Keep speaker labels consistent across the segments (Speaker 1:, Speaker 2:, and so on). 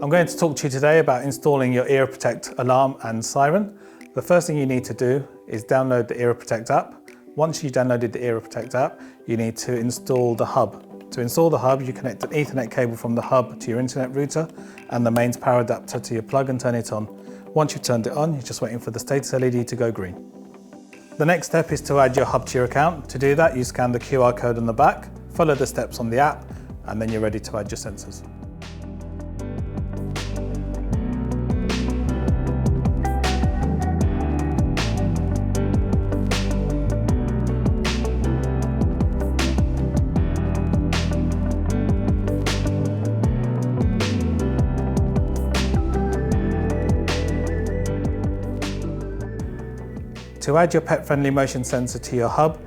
Speaker 1: I'm going to talk to you today about installing your Era Protect alarm and siren. The first thing you need to do is download the Era Protect app. Once you've downloaded the Era Protect app, you need to install the hub. To install the hub, you connect an Ethernet cable from the hub to your internet router and the mains power adapter to your plug and turn it on. Once you've turned it on, you're just waiting for the status LED to go green. The next step is to add your hub to your account. To do that, you scan the QR code on the back, follow the steps on the app, and then you're ready to add your sensors. To add your pet-friendly motion sensor to your hub,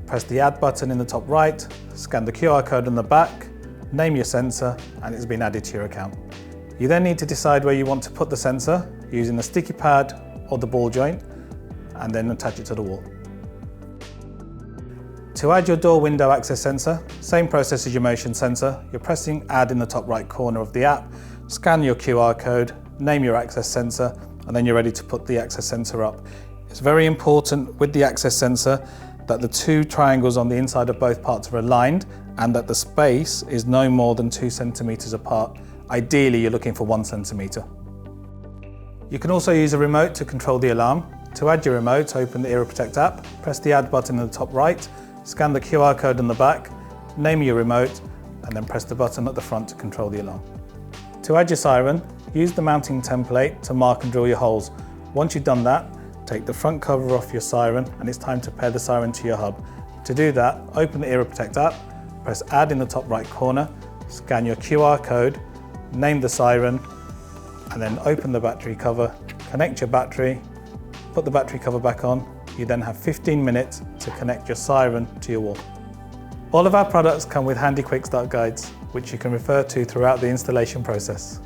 Speaker 1: press the Add button in the top right, scan the QR code on the back, name your sensor, and it's been added to your account. You then need to decide where you want to put the sensor using the sticky pad or the ball joint, and then attach it to the wall. To add your door window access sensor, same process as your motion sensor. You're pressing Add in the top right corner of the app, scan your QR code, name your access sensor, and then you're ready to put the access sensor up. It's very important with the access sensor that the two triangles on the inside of both parts are aligned and that the space is no more than 2 centimeters apart. Ideally, you're looking for 1 centimeter. You can also use a remote to control the alarm. To add your remote, open the Era Protect app, press the Add button in the top right, scan the QR code on the back, name your remote, and then press the button at the front to control the alarm. To add your siren, use the mounting template to mark and drill your holes. Once you've done that, take the front cover off your siren and it's time to pair the siren to your hub. To do that, open the Era Protect app, press Add in the top right corner, scan your QR code, name the siren, and then open the battery cover, connect your battery, put the battery cover back on. You then have 15 minutes to connect your siren to your wall. All of our products come with handy quick start guides, which you can refer to throughout the installation process.